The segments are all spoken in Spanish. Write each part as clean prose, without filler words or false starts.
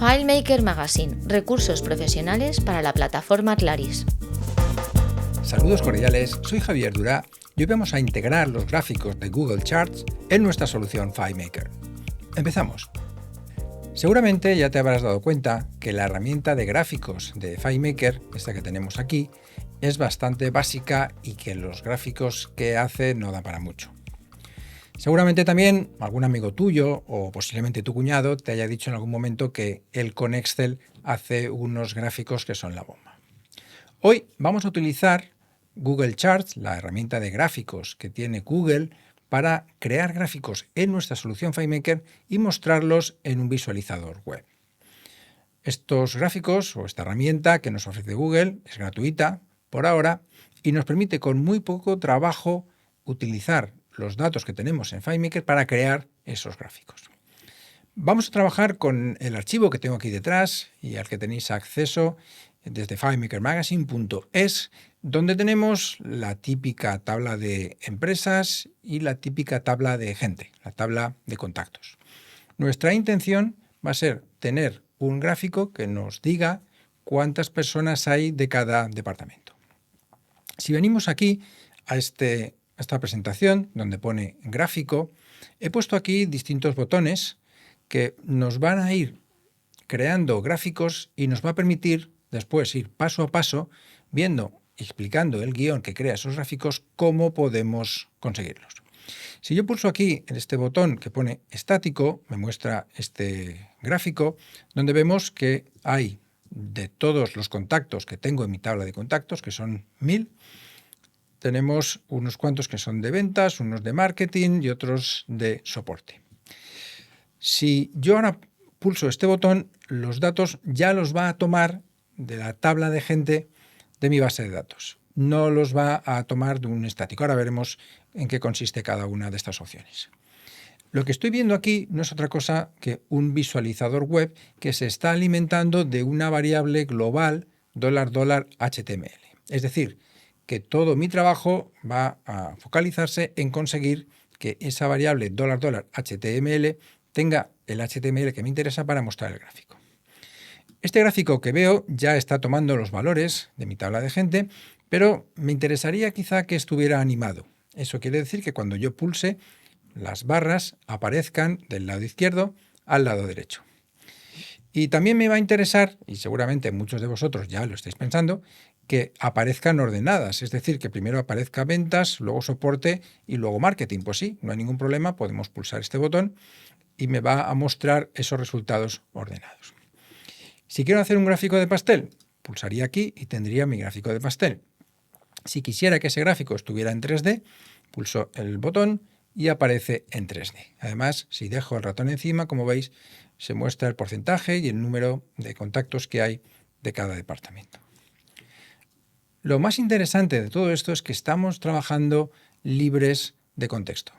FileMaker Magazine, recursos profesionales para la plataforma Claris. Saludos cordiales, soy Javier Durá y hoy vamos a integrar los gráficos de Google Charts en nuestra solución FileMaker. Empezamos. Seguramente ya te habrás dado cuenta que la herramienta de gráficos de FileMaker, esta que tenemos aquí, es bastante básica y que los gráficos que hace no da para mucho. Seguramente también algún amigo tuyo o posiblemente tu cuñado te haya dicho en algún momento que él con Excel hace unos gráficos que son la bomba. Hoy vamos a utilizar Google Charts, la herramienta de gráficos que tiene Google, para crear gráficos en nuestra solución FileMaker y mostrarlos en un visualizador web. Estos gráficos o esta herramienta que nos ofrece Google es gratuita por ahora y nos permite con muy poco trabajo utilizar los datos que tenemos en FileMaker para crear esos gráficos. Vamos a trabajar con el archivo que tengo aquí detrás y al que tenéis acceso desde filemakermagazine.es, donde tenemos la típica tabla de empresas y la típica tabla de gente, la tabla de contactos. Nuestra intención va a ser tener un gráfico que nos diga cuántas personas hay de cada departamento. Si venimos aquí a esta presentación donde pone gráfico, he puesto aquí distintos botones que nos van a ir creando gráficos y nos va a permitir después ir paso a paso viendo y explicando el guión que crea esos gráficos cómo podemos conseguirlos. Si yo pulso aquí en este botón que pone estático, me muestra este gráfico donde vemos que hay de todos los contactos que tengo en mi tabla de contactos, que son 1000, tenemos unos cuantos que son de ventas, unos de marketing y otros de soporte. Si yo ahora pulso este botón, los datos ya los va a tomar de la tabla de gente de mi base de datos. No los va a tomar de un estático. Ahora veremos en qué consiste cada una de estas opciones. Lo que estoy viendo aquí no es otra cosa que un visualizador web que se está alimentando de una variable global $HTML. Es decir, que todo mi trabajo va a focalizarse en conseguir que esa variable $HTML tenga el HTML que me interesa para mostrar el gráfico. Este gráfico que veo ya está tomando los valores de mi tabla de gente, pero me interesaría quizá que estuviera animado. Eso quiere decir que cuando yo pulse, las barras aparezcan del lado izquierdo al lado derecho. Y también me va a interesar, y seguramente muchos de vosotros ya lo estáis pensando, que aparezcan ordenadas, es decir, que primero aparezca ventas, luego soporte y luego marketing. Pues sí, no hay ningún problema, podemos pulsar este botón y me va a mostrar esos resultados ordenados. Si quiero hacer un gráfico de pastel, pulsaría aquí y tendría mi gráfico de pastel. Si quisiera que ese gráfico estuviera en 3D, pulso el botón y aparece en 3D. Además, si dejo el ratón encima, como veis, se muestra el porcentaje y el número de contactos que hay de cada departamento. Lo más interesante de todo esto es que estamos trabajando libres de contexto.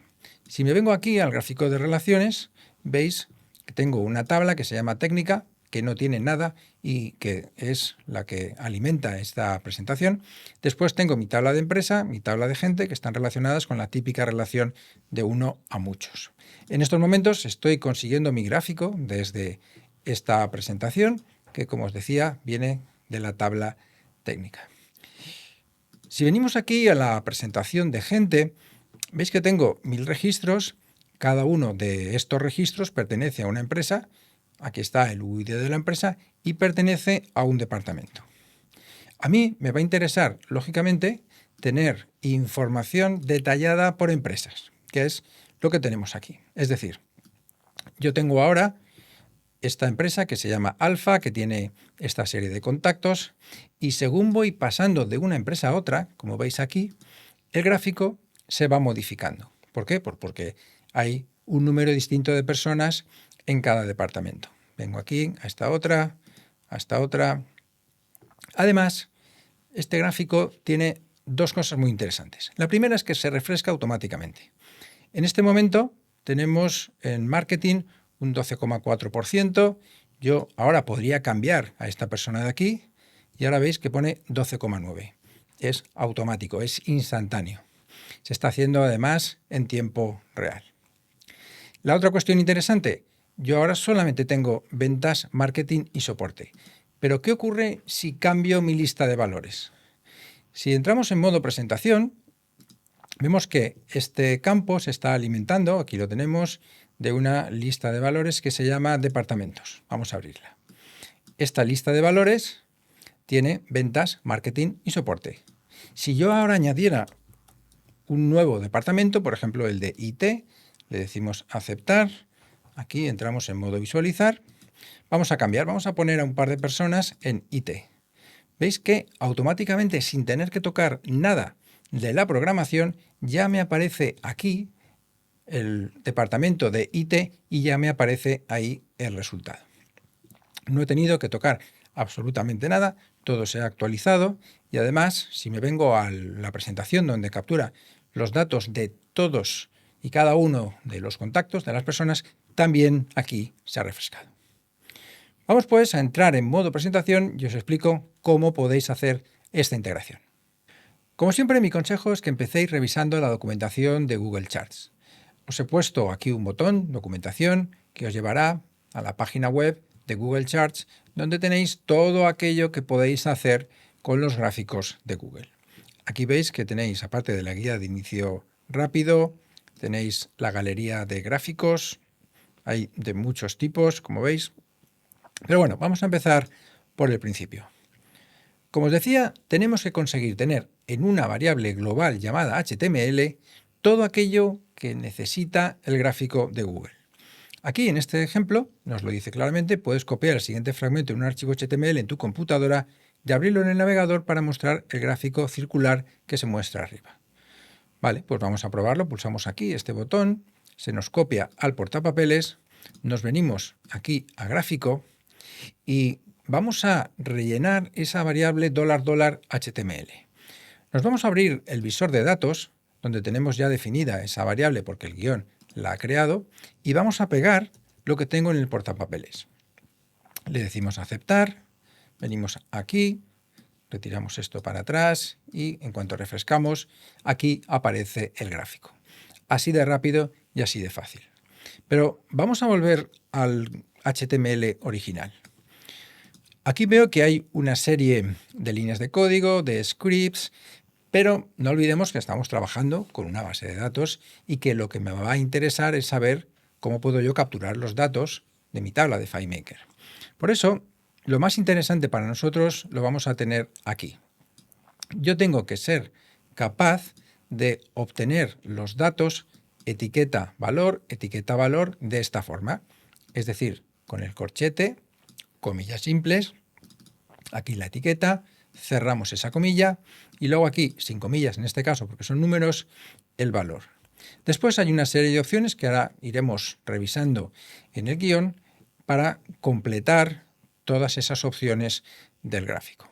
Si me vengo aquí al gráfico de relaciones, veis que tengo una tabla que se llama técnica, que no tiene nada y que es la que alimenta esta presentación. Después tengo mi tabla de empresa, mi tabla de gente, que están relacionadas con la típica relación de uno a muchos. En estos momentos estoy consiguiendo mi gráfico desde esta presentación, que como os decía, viene de la tabla técnica. Si venimos aquí a la presentación de gente, veis que tengo 1000 registros. Cada uno de estos registros pertenece a una empresa. Aquí está el UID de la empresa y pertenece a un departamento. A mí me va a interesar, lógicamente, tener información detallada por empresas, que es lo que tenemos aquí. Es decir, yo tengo ahora esta empresa que se llama Alfa, que tiene esta serie de contactos, y según voy pasando de una empresa a otra, como veis aquí, el gráfico se va modificando. ¿Por qué? Porque hay un número distinto de personas en cada departamento. Vengo aquí, a esta otra, a esta otra. Además, este gráfico tiene dos cosas muy interesantes. La primera es que se refresca automáticamente. En este momento tenemos en marketing un 12,4%. Yo ahora podría cambiar a esta persona de aquí y ahora veis que pone 12,9%. Es automático, es instantáneo. Se está haciendo además en tiempo real. La otra cuestión interesante, yo ahora solamente tengo ventas, marketing y soporte. Pero ¿qué ocurre si cambio mi lista de valores? Si entramos en modo presentación, vemos que este campo se está alimentando, aquí lo tenemos, de una lista de valores que se llama departamentos. Vamos a abrirla. Esta lista de valores tiene ventas, marketing y soporte. Si yo ahora añadiera un nuevo departamento, por ejemplo el de IT, le decimos aceptar, aquí entramos en modo visualizar, vamos a cambiar, vamos a poner a un par de personas en IT. Veis que automáticamente, sin tener que tocar nada de la programación, ya me aparece aquí el departamento de IT y ya me aparece ahí el resultado. No he tenido que tocar absolutamente nada, todo se ha actualizado y además, si me vengo a la presentación donde captura los datos de todos y cada uno de los contactos de las personas, también aquí se ha refrescado. Vamos pues a entrar en modo presentación y os explico cómo podéis hacer esta integración. Como siempre, mi consejo es que empecéis revisando la documentación de Google Charts. Os he puesto aquí un botón, documentación, que os llevará a la página web de Google Charts, donde tenéis todo aquello que podéis hacer con los gráficos de Google. Aquí veis que tenéis, aparte de la guía de inicio rápido, tenéis la galería de gráficos, hay de muchos tipos, como veis. Pero bueno, vamos a empezar por el principio. Como os decía, tenemos que conseguir tener en una variable global llamada HTML todo aquello que necesita el gráfico de Google. Aquí en este ejemplo nos lo dice claramente, puedes copiar el siguiente fragmento en un archivo HTML en tu computadora y abrirlo en el navegador para mostrar el gráfico circular que se muestra arriba. Vale, pues vamos a probarlo, pulsamos aquí este botón, se nos copia al portapapeles, nos venimos aquí a gráfico y vamos a rellenar esa variable $HTML. Nos vamos a abrir el visor de datos, donde tenemos ya definida esa variable porque el guión la ha creado, y vamos a pegar lo que tengo en el portapapeles. Le decimos aceptar, venimos aquí, retiramos esto para atrás y en cuanto refrescamos, aquí aparece el gráfico. Así de rápido y así de fácil. Pero vamos a volver al HTML original. Aquí veo que hay una serie de líneas de código, de scripts, pero no olvidemos que estamos trabajando con una base de datos y que lo que me va a interesar es saber cómo puedo yo capturar los datos de mi tabla de FileMaker. Por eso, lo más interesante para nosotros lo vamos a tener aquí. Yo tengo que ser capaz de obtener los datos etiqueta valor de esta forma. Es decir, con el corchete, comillas simples, aquí la etiqueta, cerramos esa comilla y luego aquí, sin comillas en este caso porque son números, el valor. Después hay una serie de opciones que ahora iremos revisando en el guión para completar todas esas opciones del gráfico.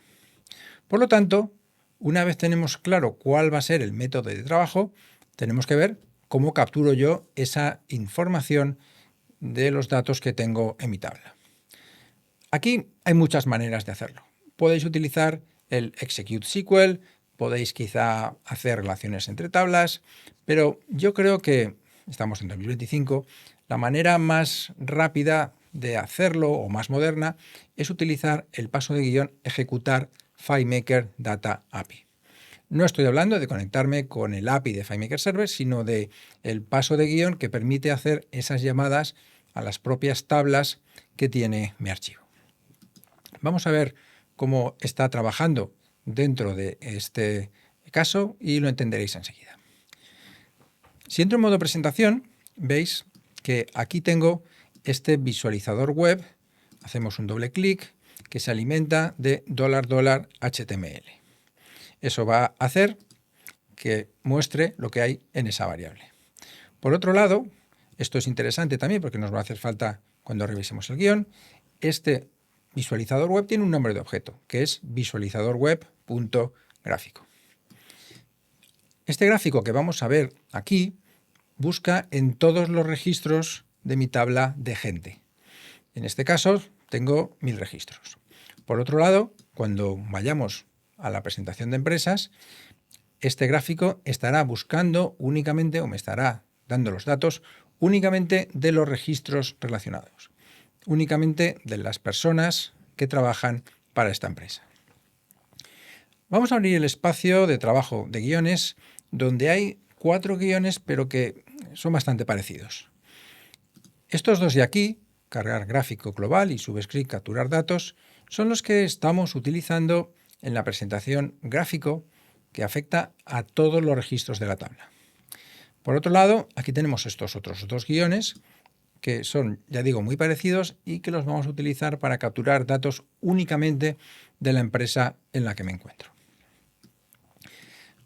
Por lo tanto, una vez tenemos claro cuál va a ser el método de trabajo, tenemos que ver cómo capturo yo esa información de los datos que tengo en mi tabla. Aquí hay muchas maneras de hacerlo. Podéis utilizar el Execute SQL, podéis quizá hacer relaciones entre tablas, pero yo creo que, estamos en 2025, la manera más rápida de hacerlo o más moderna es utilizar el paso de guión ejecutar FileMaker Data API. No estoy hablando de conectarme con el API de FileMaker Server, sino de el paso de guión que permite hacer esas llamadas a las propias tablas que tiene mi archivo. Vamos a ver cómo está trabajando dentro de este caso y lo entenderéis enseguida. Si entro en modo presentación, veis que aquí tengo este visualizador web, hacemos un doble clic, que se alimenta de $HTML. Eso va a hacer que muestre lo que hay en esa variable. Por otro lado, esto es interesante también porque nos va a hacer falta cuando revisemos el guión, este visualizador web tiene un nombre de objeto, que es visualizadorweb.gráfico. Este gráfico que vamos a ver aquí busca en todos los registros de mi tabla de gente. En este caso tengo 1000 registros. Por otro lado, cuando vayamos a la presentación de empresas, este gráfico estará buscando únicamente o me estará dando los datos únicamente de los registros relacionados, únicamente de las personas que trabajan para esta empresa. Vamos a abrir el espacio de trabajo de guiones, donde hay 4 guiones, pero que son bastante parecidos. Estos dos de aquí, cargar gráfico global y subscript capturar datos, son los que estamos utilizando en la presentación gráfico que afecta a todos los registros de la tabla. Por otro lado, aquí tenemos estos otros 2 guiones que son, ya digo, muy parecidos y que los vamos a utilizar para capturar datos únicamente de la empresa en la que me encuentro.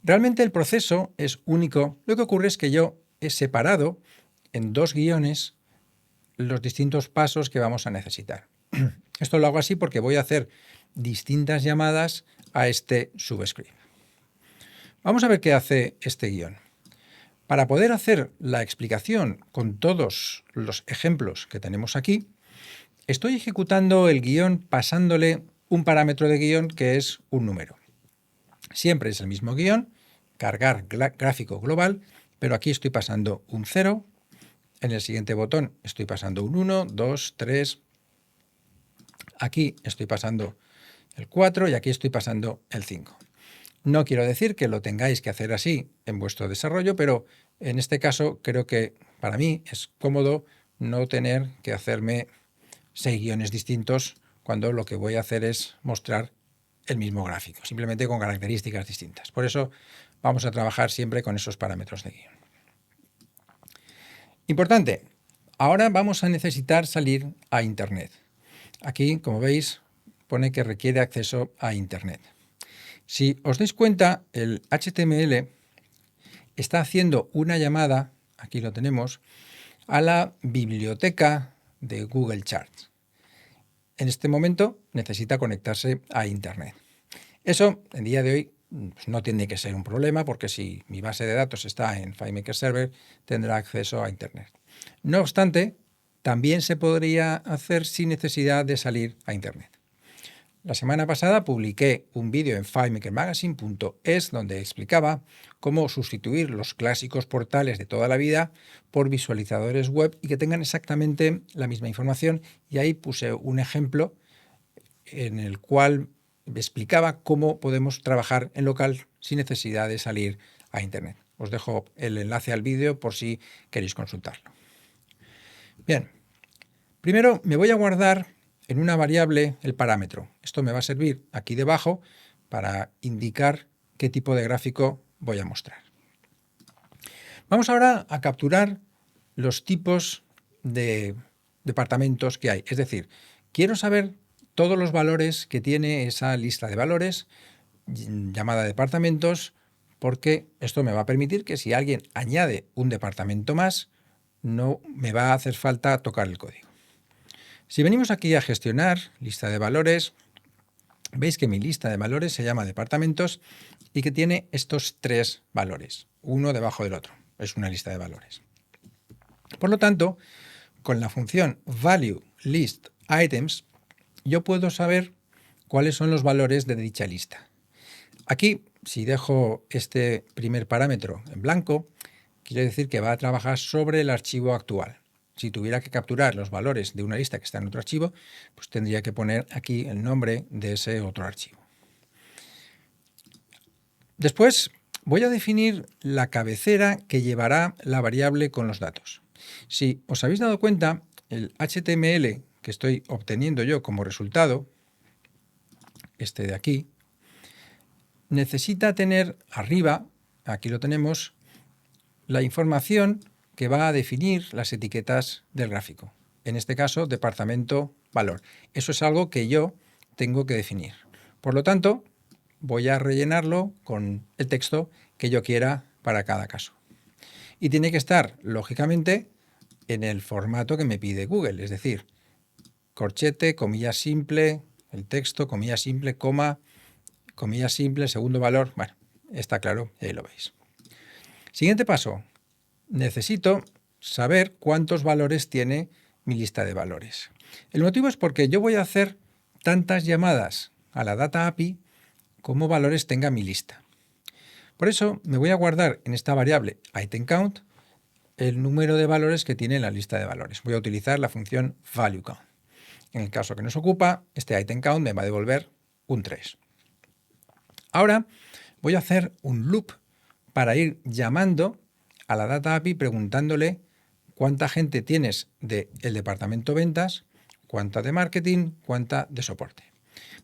Realmente el proceso es único. Lo que ocurre es que yo he separado en 2 guiones los distintos pasos que vamos a necesitar. Esto lo hago así porque voy a hacer distintas llamadas a este subscript. Vamos a ver qué hace este guión. Para poder hacer la explicación con todos los ejemplos que tenemos aquí, estoy ejecutando el guión pasándole un parámetro de guión que es un número. Siempre es el mismo guión, cargar gráfico global, pero aquí estoy pasando un 0, en el siguiente botón estoy pasando un 1, 2, 3, aquí estoy pasando el 4 y aquí estoy pasando el 5. No quiero decir que lo tengáis que hacer así en vuestro desarrollo, pero en este caso creo que para mí es cómodo no tener que hacerme 6 guiones distintos cuando lo que voy a hacer es mostrar el mismo gráfico, simplemente con características distintas. Por eso vamos a trabajar siempre con esos parámetros de guión. Importante, ahora vamos a necesitar salir a Internet. Aquí, como veis, pone que requiere acceso a Internet. Si os dais cuenta, el HTML está haciendo una llamada, aquí lo tenemos, a la biblioteca de Google Charts. En este momento necesita conectarse a Internet. Eso, en día de hoy, pues no tiene que ser un problema, porque si mi base de datos está en FileMaker Server, tendrá acceso a Internet. No obstante, también se podría hacer sin necesidad de salir a Internet. La semana pasada publiqué un vídeo en FileMakerMagazine.es donde explicaba cómo sustituir los clásicos portales de toda la vida por visualizadores web y que tengan exactamente la misma información, y ahí puse un ejemplo en el cual explicaba cómo podemos trabajar en local sin necesidad de salir a Internet. Os dejo el enlace al vídeo por si queréis consultarlo. Bien, primero me voy a guardar en una variable el parámetro. Esto me va a servir aquí debajo para indicar qué tipo de gráfico voy a mostrar. Vamos ahora a capturar los tipos de departamentos que hay. Es decir, quiero saber todos los valores que tiene esa lista de valores llamada departamentos, porque esto me va a permitir que si alguien añade un departamento más, no me va a hacer falta tocar el código. Si venimos aquí a gestionar lista de valores, veis que mi lista de valores se llama departamentos y que tiene estos 3 valores, uno debajo del otro. Es una lista de valores. Por lo tanto, con la función valueListItems, yo puedo saber cuáles son los valores de dicha lista. Aquí, si dejo este primer parámetro en blanco, quiere decir que va a trabajar sobre el archivo actual. Si tuviera que capturar los valores de una lista que está en otro archivo, pues tendría que poner aquí el nombre de ese otro archivo. Después voy a definir la cabecera que llevará la variable con los datos. Si os habéis dado cuenta, el HTML que estoy obteniendo yo como resultado, este de aquí, necesita tener arriba, aquí lo tenemos, la información que va a definir las etiquetas del gráfico. En este caso, departamento, valor. Eso es algo que yo tengo que definir. Por lo tanto, voy a rellenarlo con el texto que yo quiera para cada caso. Y tiene que estar, lógicamente, en el formato que me pide Google, es decir, corchete, comilla simple, el texto, comilla simple, coma, comilla simple, segundo valor. Bueno, está claro, ahí lo veis. Siguiente paso. Necesito saber cuántos valores tiene mi lista de valores. El motivo es porque yo voy a hacer tantas llamadas a la Data API como valores tenga mi lista. Por eso me voy a guardar en esta variable itemCount el número de valores que tiene la lista de valores. Voy a utilizar la función valueCount. En el caso que nos ocupa, este item count me va a devolver un 3. Ahora voy a hacer un loop para ir llamando a la Data API preguntándole cuánta gente tienes del departamento ventas, cuánta de marketing, cuánta de soporte.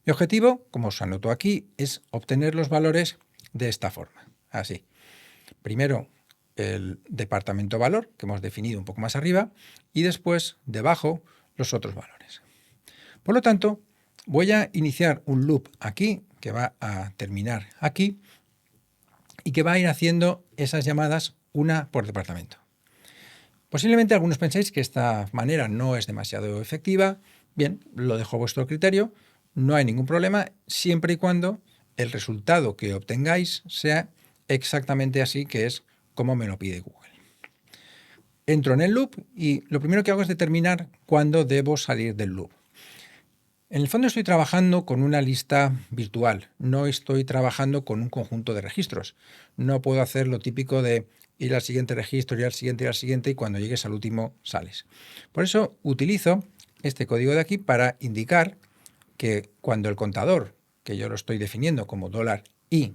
Mi objetivo, como os anoto aquí, es obtener los valores de esta forma. Así. Primero el departamento valor, que hemos definido un poco más arriba, y después debajo los otros valores. Por lo tanto, voy a iniciar un loop aquí, que va a terminar aquí, y que va a ir haciendo esas llamadas una por departamento. Posiblemente algunos penséis que esta manera no es demasiado efectiva. Bien, lo dejo a vuestro criterio, no hay ningún problema, siempre y cuando el resultado que obtengáis sea exactamente así, que es como me lo pide Google. Entro en el loop y lo primero que hago es determinar cuándo debo salir del loop. En el fondo estoy trabajando con una lista virtual, no estoy trabajando con un conjunto de registros. No puedo hacer lo típico de ir al siguiente registro, ir al siguiente y cuando llegues al último sales. Por eso utilizo este código de aquí para indicar que cuando el contador, que yo lo estoy definiendo como $i,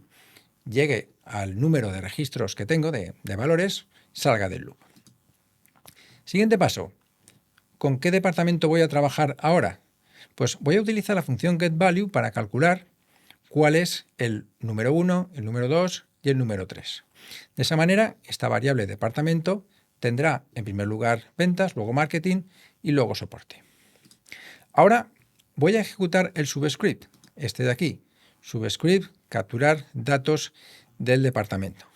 llegue al número de registros que tengo de valores, salga del loop. Siguiente paso. ¿Con qué departamento voy a trabajar ahora? Pues voy a utilizar la función getValue para calcular cuál es el número 1, el número 2 y el número 3. De esa manera, esta variable departamento tendrá en primer lugar ventas, luego marketing y luego soporte. Ahora voy a ejecutar el subscript, este de aquí. Subscript, capturar datos del departamento.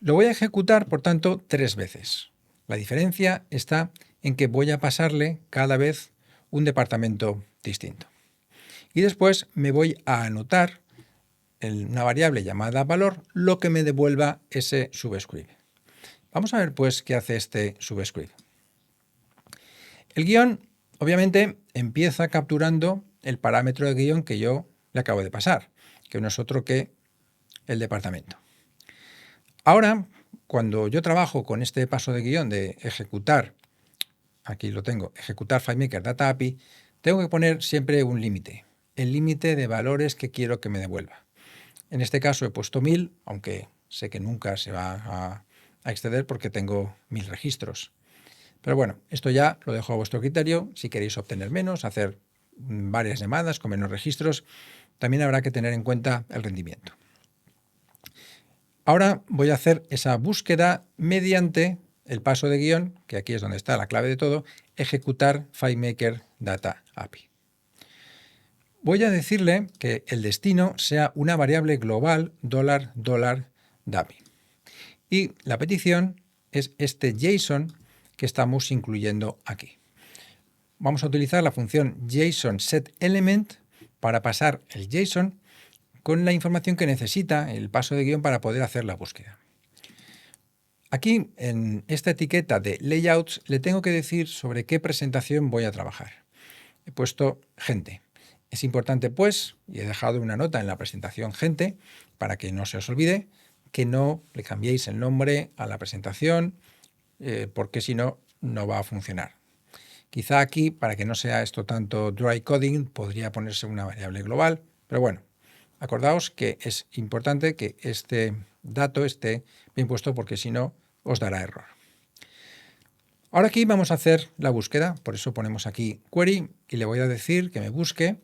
Lo voy a ejecutar, por tanto, 3 veces. La diferencia está en que voy a pasarle cada vez un departamento distinto. Y después me voy a anotar en una variable llamada valor lo que me devuelva ese subscript. Vamos a ver pues qué hace este subscript. El guión obviamente empieza capturando el parámetro de guión que yo le acabo de pasar, que no es otro que el departamento. Ahora, cuando yo trabajo con este paso de guión de ejecutar, aquí lo tengo, ejecutar FileMaker Data API, tengo que poner siempre un límite, el límite de valores que quiero que me devuelva. En este caso he puesto 1000, aunque sé que nunca se va a exceder porque tengo 1000 registros. Pero bueno, esto ya lo dejo a vuestro criterio. Si queréis obtener menos, hacer varias llamadas con menos registros, también habrá que tener en cuenta el rendimiento. Ahora voy a hacer esa búsqueda mediante el paso de guión, que aquí es donde está la clave de todo, ejecutar FileMaker Data API. Voy a decirle que el destino sea una variable global $dummy. Y la petición es este JSON que estamos incluyendo aquí. Vamos a utilizar la función JSON_setElement para pasar el JSON con la información que necesita el paso de guión para poder hacer la búsqueda. Aquí, en esta etiqueta de Layouts, le tengo que decir sobre qué presentación voy a trabajar. He puesto gente. Es importante, pues, y he dejado una nota en la presentación gente, para que no se os olvide, que no le cambiéis el nombre a la presentación, porque si no, no va a funcionar. Quizá aquí, para que no sea esto tanto dry coding, podría ponerse una variable global, pero bueno, acordaos que es importante que este dato esté bien puesto porque si no os dará error. Ahora aquí vamos a hacer la búsqueda, por eso ponemos aquí query y le voy a decir que me busque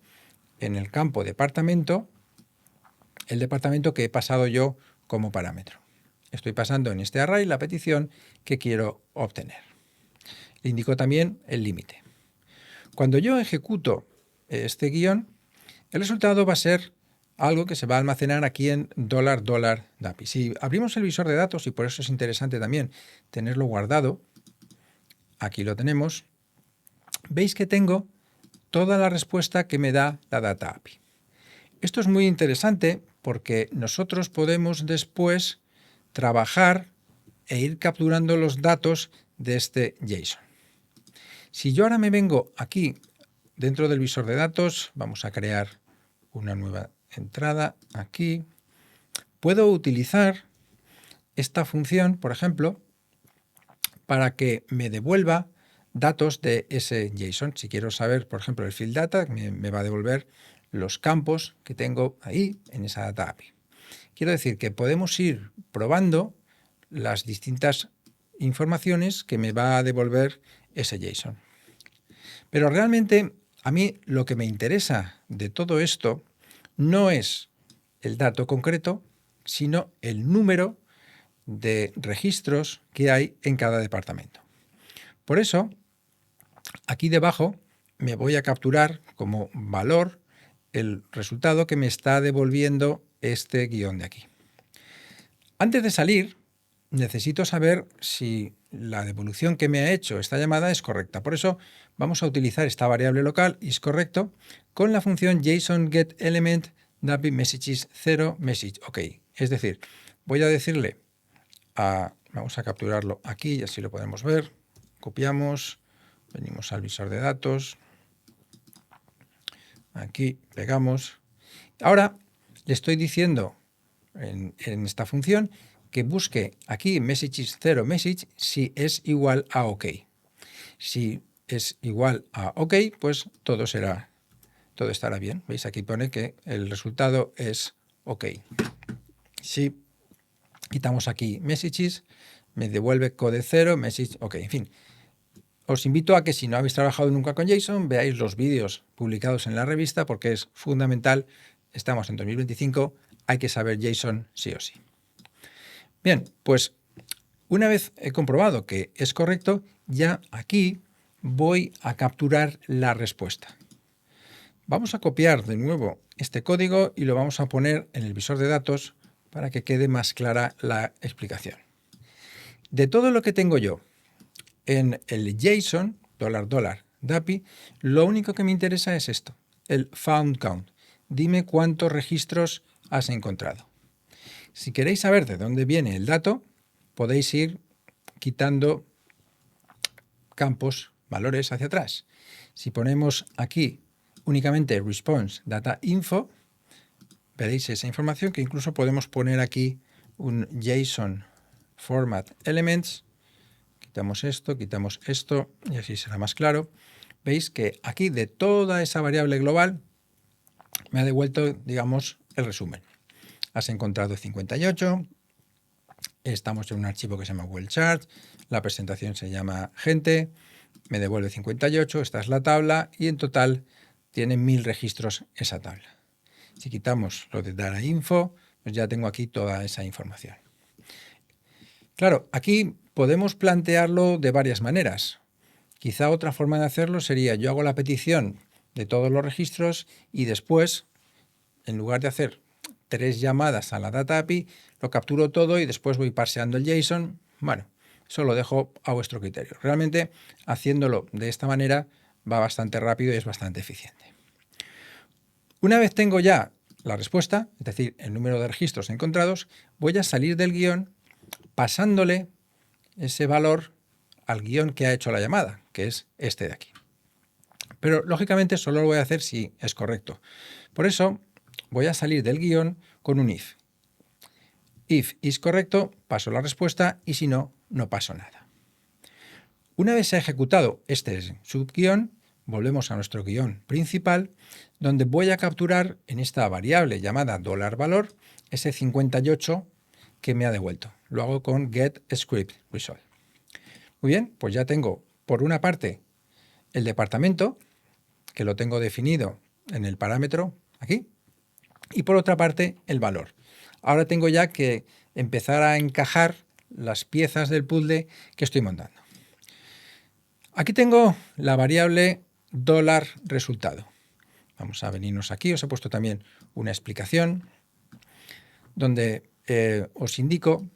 en el campo departamento el departamento que he pasado yo como parámetro. Estoy pasando en este array la petición que quiero obtener. Le indico también el límite. Cuando yo ejecuto este guión, el resultado va a ser algo que se va a almacenar aquí en $DAPI. Si abrimos el visor de datos, y por eso es interesante también tenerlo guardado, aquí lo tenemos, veis que tengo toda la respuesta que me da la Data API. Esto es muy interesante porque nosotros podemos después trabajar e ir capturando los datos de este JSON. Si yo ahora me vengo aquí dentro del visor de datos, vamos a crear una nueva entrada aquí, puedo utilizar esta función, por ejemplo, para que me devuelva datos de ese JSON. Si quiero saber, por ejemplo, el field data, me va a devolver los campos que tengo ahí en esa data API. Quiero decir que podemos ir probando las distintas informaciones que me va a devolver ese JSON. Pero realmente a mí lo que me interesa de todo esto no es el dato concreto, sino el número de registros que hay en cada departamento. Por eso, aquí debajo me voy a capturar como valor el resultado que me está devolviendo este guión de aquí. Antes de salir, necesito saber si la devolución que me ha hecho esta llamada es correcta. Por eso vamos a utilizar esta variable local isCorrecto con la función JSON-getElement DAPI messages 0 message OK. Es decir, voy a decirle vamos a capturarlo aquí y así lo podemos ver. Copiamos, venimos al visor de datos, aquí pegamos. Ahora le estoy diciendo en esta función que busque aquí messages 0 message si es igual a OK. Si es igual a OK, pues todo estará bien. ¿Veis? Aquí pone que el resultado es OK. Si quitamos aquí messages, me devuelve code 0, message OK. En fin, os invito a que si no habéis trabajado nunca con JSON, veáis los vídeos publicados en la revista porque es fundamental. Estamos en 2025, hay que saber JSON sí o sí. Bien, pues una vez he comprobado que es correcto, ya aquí voy a capturar la respuesta. Vamos a copiar de nuevo este código y lo vamos a poner en el visor de datos para que quede más clara la explicación. De todo lo que tengo yo en el JSON, $, lo único que me interesa es esto, el found count. Dime cuántos registros has encontrado. Si queréis saber de dónde viene el dato, podéis ir quitando campos, valores hacia atrás. Si ponemos aquí únicamente response data info, veréis esa información que incluso podemos poner aquí un JSON format elements. Quitamos esto y así será más claro. Veis que aquí de toda esa variable global me ha devuelto, digamos, el resumen. Has encontrado 58, estamos en un archivo que se llama well chart, la presentación se llama gente, me devuelve 58, esta es la tabla y en total tiene 1000 registros esa tabla. Si quitamos lo de data info, pues ya tengo aquí toda esa información. Claro, aquí podemos plantearlo de varias maneras. Quizá otra forma de hacerlo sería yo hago la petición de todos los registros y después, en lugar de hacer 3 llamadas a la Data API, lo capturo todo y después voy parseando el JSON. Bueno, eso lo dejo a vuestro criterio. Realmente, haciéndolo de esta manera va bastante rápido y es bastante eficiente. Una vez tengo ya la respuesta, es decir, el número de registros encontrados, voy a salir del guión pasándole ese valor al guión que ha hecho la llamada, que es este de aquí. Pero, lógicamente, solo lo voy a hacer si es correcto. Por eso, voy a salir del guión con un if. If is correcto, paso la respuesta y si no, no paso nada. Una vez se ha ejecutado este subguión, volvemos a nuestro guión principal, donde voy a capturar en esta variable llamada $valor ese 58 que me ha devuelto. Lo hago con getScriptResult. Muy bien, pues ya tengo por una parte el departamento, que lo tengo definido en el parámetro aquí, y por otra parte el valor. Ahora tengo ya que empezar a encajar las piezas del puzzle que estoy montando. Aquí tengo la variable $resultado. Vamos a venirnos aquí, os he puesto también una explicación donde os indico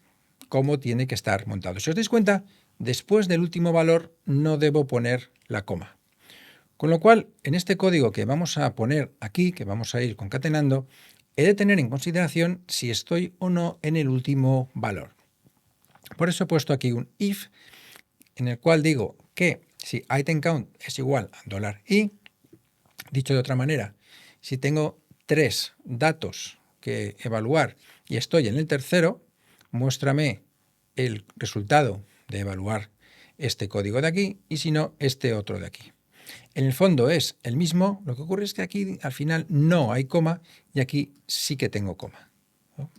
cómo tiene que estar montado. Si os dais cuenta, después del último valor no debo poner la coma. Con lo cual, en este código que vamos a poner aquí, que vamos a ir concatenando, he de tener en consideración si estoy o no en el último valor. Por eso he puesto aquí un if, en el cual digo que si item count es igual a $i, dicho de otra manera, si tengo 3 datos que evaluar y estoy en el tercero, muéstrame el resultado de evaluar este código de aquí y si no, este otro de aquí. En el fondo es el mismo, lo que ocurre es que aquí al final no hay coma y aquí sí que tengo coma, ¿no?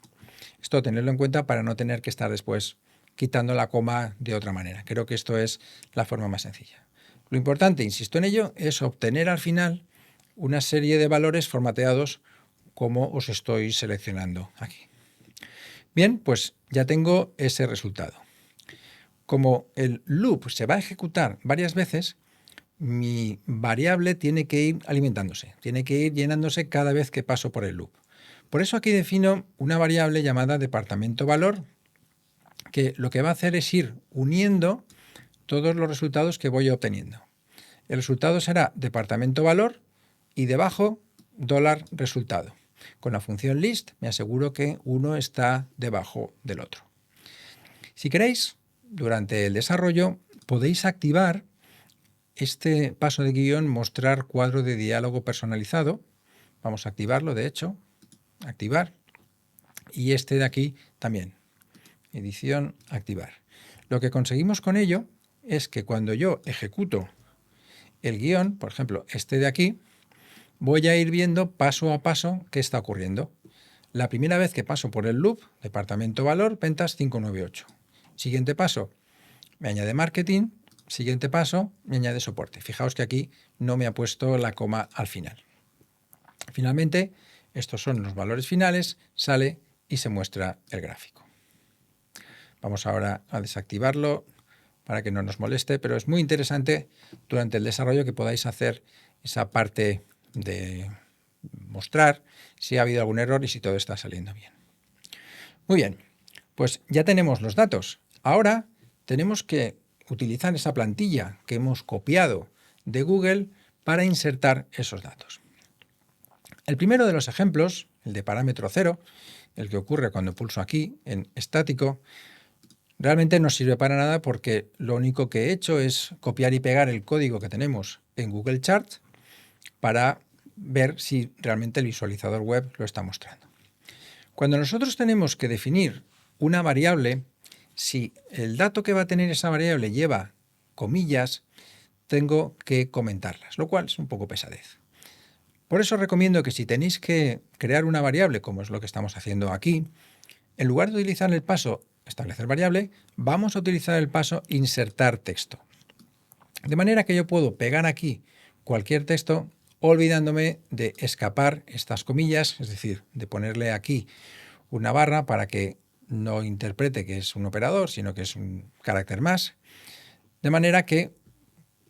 Esto tenerlo en cuenta para no tener que estar después quitando la coma de otra manera. Creo que esto es la forma más sencilla. Lo importante, insisto en ello, es obtener al final una serie de valores formateados como os estoy seleccionando aquí. Bien, pues ya tengo ese resultado. Como el loop se va a ejecutar varias veces, mi variable tiene que ir alimentándose, tiene que ir llenándose cada vez que paso por el loop. Por eso aquí defino una variable llamada departamento valor, que lo que va a hacer es ir uniendo todos los resultados que voy obteniendo. El resultado será departamento valor y debajo $resultado. Con la función list me aseguro que uno está debajo del otro. Si queréis, durante el desarrollo podéis activar este paso de guión, mostrar cuadro de diálogo personalizado. Vamos a activarlo, de hecho, activar. Y este de aquí también, edición, activar. Lo que conseguimos con ello es que cuando yo ejecuto el guión, por ejemplo, este de aquí, voy a ir viendo paso a paso qué está ocurriendo. La primera vez que paso por el loop, departamento valor, ventas 598. Siguiente paso, me añade marketing. Siguiente paso, me añade soporte. Fijaos que aquí no me ha puesto la coma al final. Finalmente, estos son los valores finales, sale y se muestra el gráfico. Vamos ahora a desactivarlo para que no nos moleste, pero es muy interesante durante el desarrollo que podáis hacer esa parte de mostrar si ha habido algún error y si todo está saliendo bien. Muy bien, pues ya tenemos los datos. Ahora tenemos que utilizar esa plantilla que hemos copiado de Google para insertar esos datos. El primero de los ejemplos, el de parámetro 0, el que ocurre cuando pulso aquí en estático, realmente no sirve para nada porque lo único que he hecho es copiar y pegar el código que tenemos en Google Charts para ver si realmente el visualizador web lo está mostrando. Cuando nosotros tenemos que definir una variable, si el dato que va a tener esa variable lleva comillas, tengo que comentarlas, lo cual es un poco pesadez. Por eso recomiendo que si tenéis que crear una variable, como es lo que estamos haciendo aquí, en lugar de utilizar el paso establecer variable, vamos a utilizar el paso insertar texto. De manera que yo puedo pegar aquí cualquier texto olvidándome de escapar estas comillas, es decir, de ponerle aquí una barra para que no interprete que es un operador, sino que es un carácter más, de manera que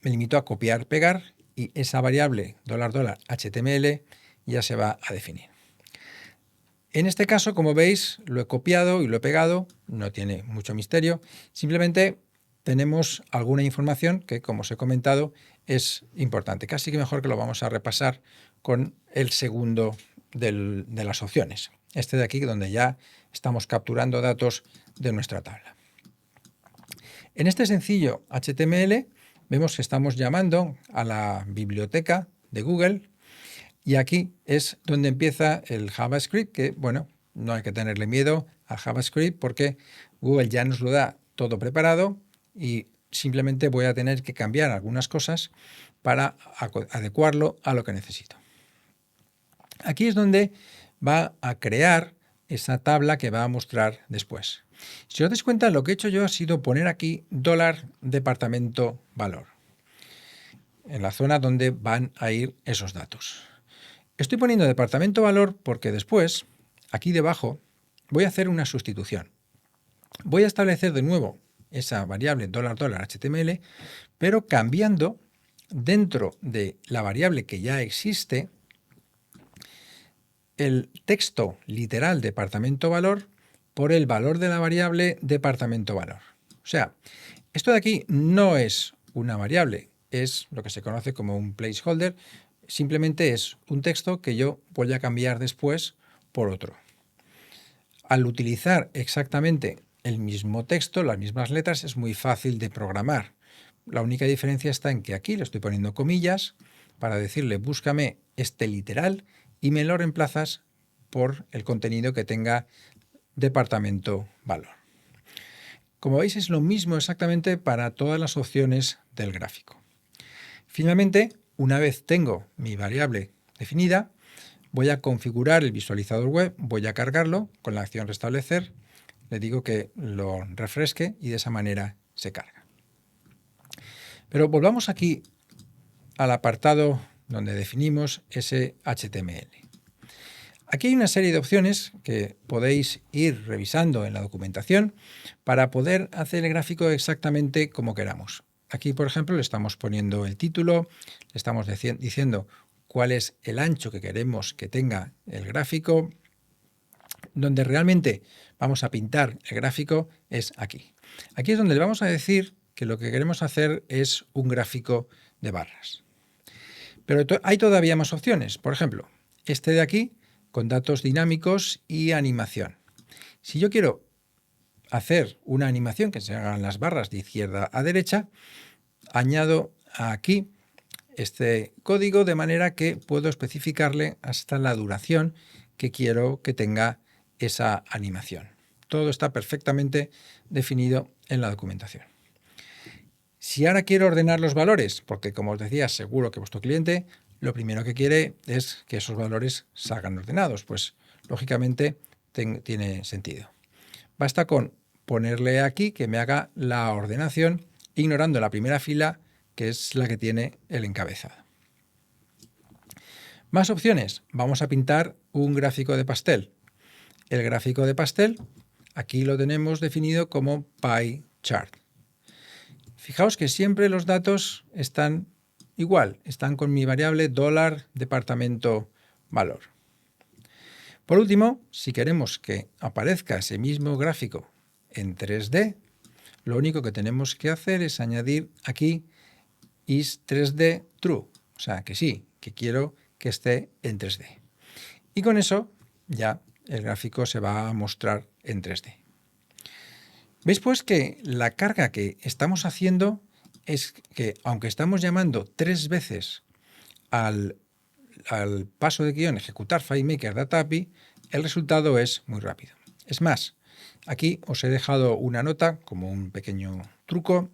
me limito a copiar, pegar y esa variable $HTML ya se va a definir. En este caso, como veis, lo he copiado y lo he pegado, no tiene mucho misterio, simplemente tenemos alguna información que, como os he comentado, es importante. Casi que mejor que lo vamos a repasar con el segundo de las opciones. Este de aquí, donde ya estamos capturando datos de nuestra tabla. En este sencillo HTML vemos que estamos llamando a la biblioteca de Google y aquí es donde empieza el JavaScript, que bueno, no hay que tenerle miedo al JavaScript porque Google ya nos lo da todo preparado y simplemente voy a tener que cambiar algunas cosas para adecuarlo a lo que necesito. Aquí es donde va a crear esa tabla que va a mostrar después. Si os dais cuenta, lo que he hecho yo ha sido poner aquí $departamento valor en la zona donde van a ir esos datos. Estoy poniendo departamento valor porque después, aquí debajo, voy a hacer una sustitución. Voy a establecer de nuevo esa variable $HTML, pero cambiando dentro de la variable que ya existe el texto literal departamento valor por el valor de la variable departamento valor. O sea, esto de aquí no es una variable, es lo que se conoce como un placeholder, simplemente es un texto que yo voy a cambiar después por otro. Al utilizar exactamente el mismo texto, las mismas letras, es muy fácil de programar. La única diferencia está en que aquí le estoy poniendo comillas para decirle búscame este literal y me lo reemplazas por el contenido que tenga departamento valor. Como veis, es lo mismo exactamente para todas las opciones del gráfico. Finalmente, una vez tengo mi variable definida, voy a configurar el visualizador web, voy a cargarlo con la acción restablecer, le digo que lo refresque y de esa manera se carga. Pero volvamos aquí al apartado donde definimos ese HTML. Aquí hay una serie de opciones que podéis ir revisando en la documentación para poder hacer el gráfico exactamente como queramos. Aquí, por ejemplo, le estamos poniendo el título, le estamos diciendo cuál es el ancho que queremos que tenga el gráfico. Donde realmente vamos a pintar el gráfico es aquí. Aquí es donde le vamos a decir que lo que queremos hacer es un gráfico de barras. Pero hay todavía más opciones. Por ejemplo, este de aquí, con datos dinámicos y animación. Si yo quiero hacer una animación que se hagan las barras de izquierda a derecha, añado aquí este código de manera que puedo especificarle hasta la duración que quiero que tenga esa animación. Todo está perfectamente definido en la documentación. Si ahora quiero ordenar los valores, porque como os decía, seguro que vuestro cliente lo primero que quiere es que esos valores salgan ordenados, pues lógicamente tiene sentido. Basta con ponerle aquí que me haga la ordenación ignorando la primera fila, que es la que tiene el encabezado. Más opciones. Vamos a pintar un gráfico de pastel. El gráfico de pastel, aquí lo tenemos definido como pie chart. Fijaos que siempre los datos están igual, están con mi variable $departamento valor. Por último, si queremos que aparezca ese mismo gráfico en 3D, lo único que tenemos que hacer es añadir aquí is 3D true, o sea que sí, que quiero que esté en 3D. Y con eso ya el gráfico se va a mostrar en 3D. ¿Veis pues que la carga que estamos haciendo es que, aunque estamos llamando 3 veces al paso de guión ejecutar FileMaker Data API, el resultado es muy rápido? Es más, aquí os he dejado una nota como un pequeño truco,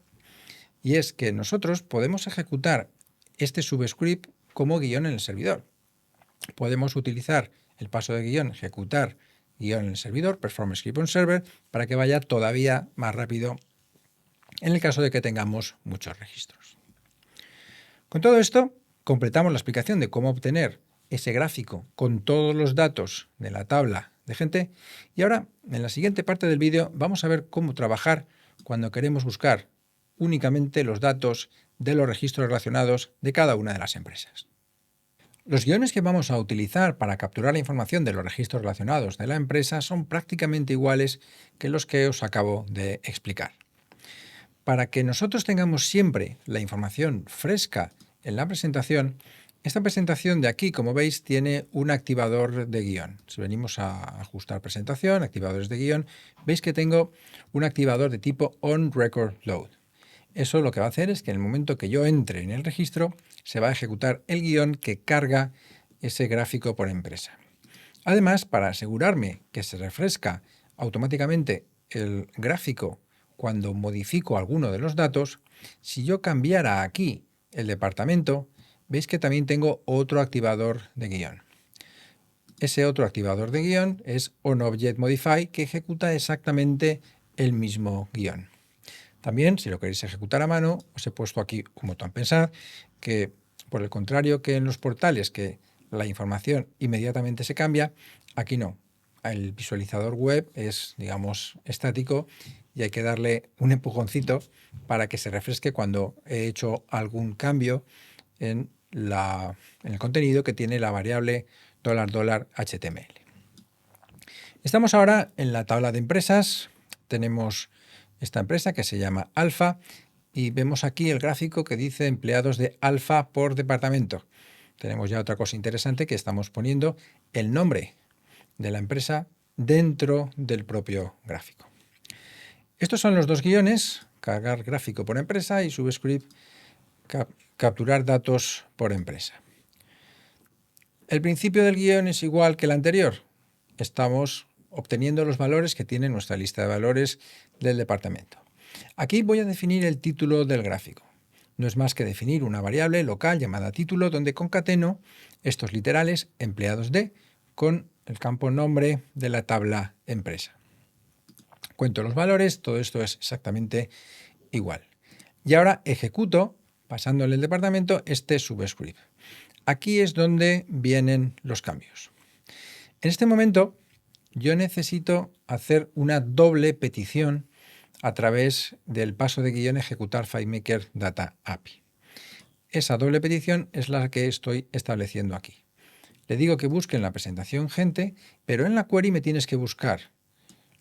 y es que nosotros podemos ejecutar este subscript como guión en el servidor. Podemos utilizar el paso de guión ejecutar guión en el servidor, perform script on server, para que vaya todavía más rápido en el caso de que tengamos muchos registros. Con todo esto, completamos la explicación de cómo obtener ese gráfico con todos los datos de la tabla de gente, y ahora en la siguiente parte del vídeo vamos a ver cómo trabajar cuando queremos buscar únicamente los datos de los registros relacionados de cada una de las empresas. Los guiones que vamos a utilizar para capturar la información de los registros relacionados de la empresa son prácticamente iguales que los que os acabo de explicar. Para que nosotros tengamos siempre la información fresca en la presentación, esta presentación de aquí, como veis, tiene un activador de guión. Si venimos a ajustar presentación, activadores de guión, veis que tengo un activador de tipo onRecordLoad. Eso lo que va a hacer es que en el momento que yo entre en el registro, se va a ejecutar el guión que carga ese gráfico por empresa. Además, para asegurarme que se refresca automáticamente el gráfico cuando modifico alguno de los datos, si yo cambiara aquí el departamento, veis que también tengo otro activador de guión. Ese otro activador de guión es onObjectModify, que ejecuta exactamente el mismo guión. También, si lo queréis ejecutar a mano, os he puesto aquí un botón. Pensad que, por el contrario que en los portales, que la información inmediatamente se cambia, aquí no. El visualizador web es, digamos, estático y hay que darle un empujoncito para que se refresque cuando he hecho algún cambio en el contenido que tiene la variable $HTML. Estamos ahora en la tabla de empresas. Tenemos esta empresa que se llama Alfa y vemos aquí el gráfico que dice empleados de Alfa por departamento. Tenemos ya otra cosa interesante, que estamos poniendo el nombre de la empresa dentro del propio gráfico. Estos son los dos guiones: cargar gráfico por empresa y subscript capturar datos por empresa. El principio del guión es igual que el anterior. Estamos obteniendo los valores que tiene nuestra lista de valores del departamento. Aquí voy a definir el título del gráfico. No es más que definir una variable local llamada título donde concateno estos literales empleados de con el campo nombre de la tabla empresa. Cuento los valores, todo esto es exactamente igual. Y ahora ejecuto, pasándole el departamento, este subscript. Aquí es donde vienen los cambios. En este momento yo necesito hacer una doble petición a través del paso de guión ejecutar FileMaker Data API. Esa doble petición es la que estoy estableciendo aquí. Le digo que busque en la presentación gente, pero en la query me tienes que buscar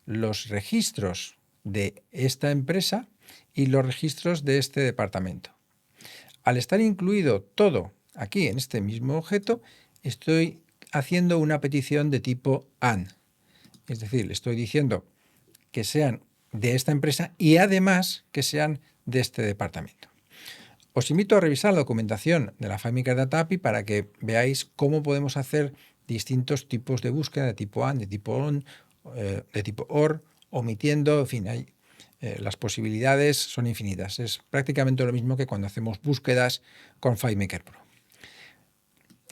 los registros de esta empresa y los registros de este departamento. Al estar incluido todo aquí en este mismo objeto, estoy haciendo una petición de tipo AND. Es decir, le estoy diciendo que sean de esta empresa y además que sean de este departamento. Os invito a revisar la documentación de la FileMaker Data API para que veáis cómo podemos hacer distintos tipos de búsqueda de tipo AND, de tipo ON, de tipo OR, omitiendo, en fin, las posibilidades son infinitas. Es prácticamente lo mismo que cuando hacemos búsquedas con FileMaker Pro.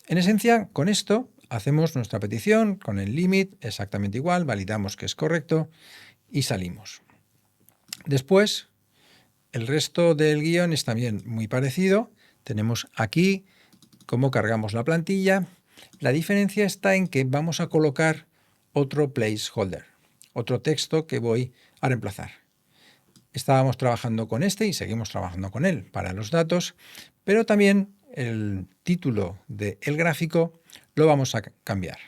En esencia, con esto hacemos nuestra petición con el limit exactamente igual, validamos que es correcto y salimos. Después, el resto del guión es también muy parecido. Tenemos aquí cómo cargamos la plantilla. La diferencia está en que vamos a colocar otro placeholder, otro texto que voy a reemplazar. Estábamos trabajando con este y seguimos trabajando con él para los datos, pero también el título del gráfico lo vamos a cambiar.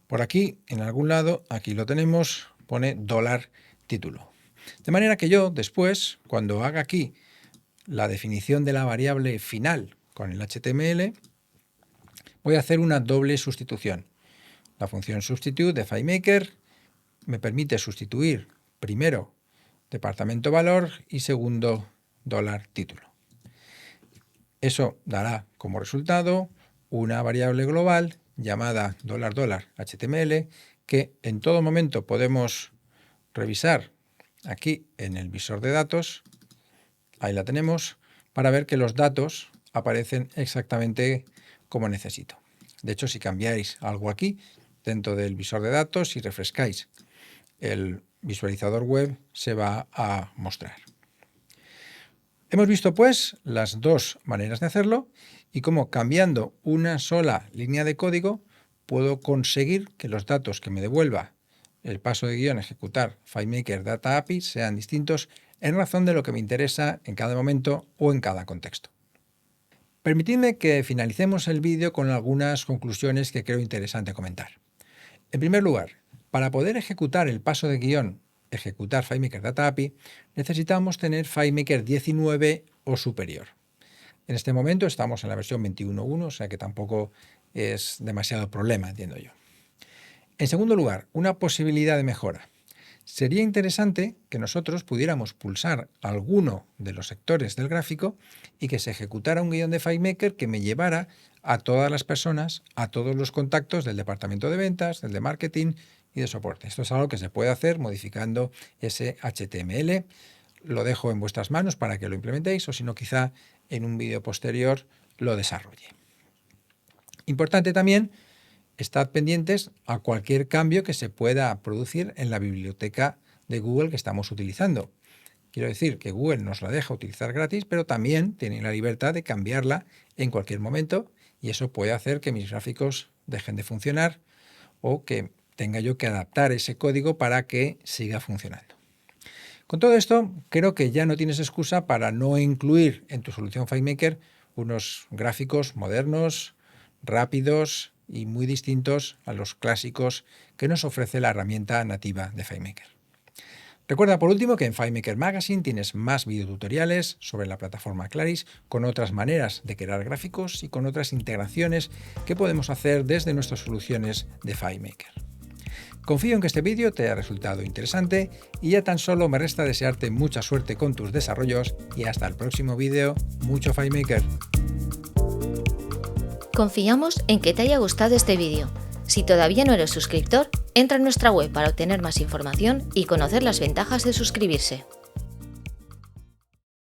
Por aquí, en algún lado, aquí lo tenemos, pone $título. De manera que yo después, cuando haga aquí la definición de la variable final con el HTML, voy a hacer una doble sustitución. La función substitute de FileMaker me permite sustituir primero departamento valor y segundo $título. Eso dará como resultado una variable global llamada $HTML que en todo momento podemos revisar aquí en el visor de datos. Ahí la tenemos, para ver que los datos aparecen exactamente como necesito. De hecho, si cambiáis algo aquí dentro del visor de datos y refrescáis el visualizador web, se va a mostrar. Hemos visto pues las dos maneras de hacerlo y cómo cambiando una sola línea de código puedo conseguir que los datos que me devuelva el paso de guión ejecutar FileMaker Data API sean distintos en razón de lo que me interesa en cada momento o en cada contexto. Permitidme que finalicemos el vídeo con algunas conclusiones que creo interesante comentar. En primer lugar, para poder ejecutar el paso de guión ejecutar FileMaker Data API, necesitamos tener FileMaker 19 o superior. En este momento estamos en la versión 21.1, o sea que tampoco es demasiado problema, entiendo yo. En segundo lugar, una posibilidad de mejora. Sería interesante que nosotros pudiéramos pulsar alguno de los sectores del gráfico y que se ejecutara un guión de FileMaker que me llevara a todas las personas, a todos los contactos del departamento de ventas, del de marketing y de soporte. Esto es algo que se puede hacer modificando ese HTML. Lo dejo en vuestras manos para que lo implementéis o si no, quizá en un vídeo posterior lo desarrolle. Importante también, estad pendientes a cualquier cambio que se pueda producir en la biblioteca de Google que estamos utilizando. Quiero decir que Google nos la deja utilizar gratis, pero también tiene la libertad de cambiarla en cualquier momento y eso puede hacer que mis gráficos dejen de funcionar o que tenga yo que adaptar ese código para que siga funcionando. Con todo esto, creo que ya no tienes excusa para no incluir en tu solución FileMaker unos gráficos modernos, rápidos y muy distintos a los clásicos que nos ofrece la herramienta nativa de FileMaker. Recuerda por último que en FileMaker Magazine tienes más videotutoriales sobre la plataforma Claris con otras maneras de crear gráficos y con otras integraciones que podemos hacer desde nuestras soluciones de FileMaker. Confío en que este vídeo te haya resultado interesante y ya tan solo me resta desearte mucha suerte con tus desarrollos y hasta el próximo vídeo. ¡Mucho FileMaker! Confiamos en que te haya gustado este vídeo. Si todavía no eres suscriptor, Entra en nuestra web para obtener más información y conocer las ventajas de suscribirse.